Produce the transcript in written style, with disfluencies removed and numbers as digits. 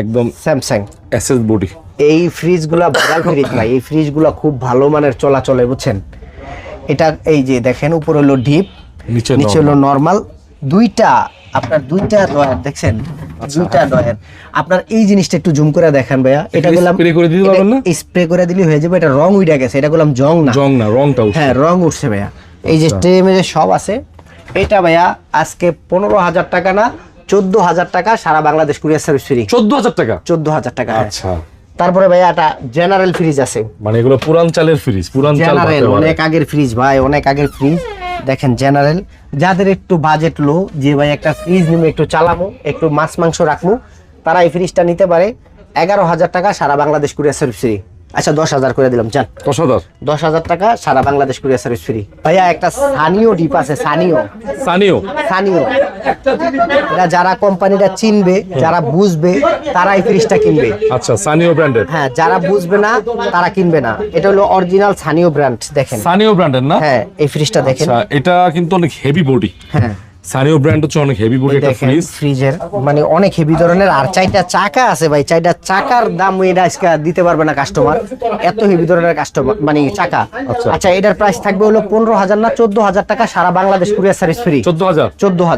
একদম Samsung SS body. এই ফ্রিজগুলা viral fridge ভাই, এই ফ্রিজগুলা খুব ভালো মানের চলাচলে, বুঝছেন। এটা এই যে দেখেন, উপরে হলো ডিপ, নিচে হলো নরমাল, দুইটা আপনার দুইটা ডয়ার দেখছেন, দুইটা ডয়ার। আপনার এই জিনিসটা একটু জুম করে দেখেন ভাইয়া, এটা বললাম স্প্রে করে দিতে পারবেন না? স্প্রে করে দিলে হয়ে যাবে। এটা রং উইড়া গেছে, এটা বললাম জং না, জং না, রংটা উঠছে। হ্যাঁ রং উঠছে ভাইয়া। এই যে ট্রে মেজে সব আছে। এটা ভাইয়া আজকে 15,000 টাকা না 14,000 টাকা, সারা বাংলাদেশ কুরিয়ার সার্ভিস ফ্রি। 14,000 টাকা? 14,000 টাকা। আচ্ছা। তারপরে ভাইয়া একটা জেনারেল ফ্রিজ আছে, মানে এগুলো পুরান চালের ফ্রিজ, পুরান চাল জেনারেল অনেক আগের ফ্রিজ ভাই, অনেক আগের ফ্রিজ। দেখেন জেনারেল, যাদের একটু বাজেট লো, যে ভাই একটা ফ্রিজ নিবে একটু চালাবো, একটু মাছ মাংস রাখবো, তারা এই ফ্রিজটা নিতে পারে। 11,000 টাকা, সারা বাংলাদেশ কুরিয়ার সার্ভিস ফ্রি। আচ্ছা 10,000 করে দিলাম, চান 10,000? 10,000 টাকা, সারা বাংলাদেশ কুরিয়ার সার্ভিস ফ্রি। ভাইয়া একটা সানিও ডিপ আছে, সানিও। এটা যারা কোম্পানিটা চিনবে, যারা বুঝবে, তারা এই ফ্রিজটা কিনবে। আচ্ছা, সানিও ব্র্যান্ডের? হ্যাঁ, যারা বুঝবে না তারা কিনবে না। এটা হলো অরিজিনাল সানিও ব্র্যান্ড, দেখেন সানিও ব্র্যান্ডের না? হ্যাঁ, এই ফ্রিজটা দেখেন। আচ্ছা, এটা কিন্তু অনেক হেভি বডি। হ্যাঁ, সানিও ব্র্যান্ড হচ্ছে অনেক হেভি বডি একটা দেখেন ফ্রিজ। ফ্রিজের মানে অনেক হেভি ধরনের। আর 4টা চাকা আছে ভাই, 4টা চাকার দাম এটা আজকে দিতে পারবে না কাস্টমার, এত হেভি ধরনের কাস্টমার মানে চাকা। আচ্ছা, এটার প্রাইস থাকবে হলো 15,000 না 14,000 টাকা, সারা বাংলাদেশ কুরিয়ার সার্ভিস ফ্রি। 14,000? 14,000।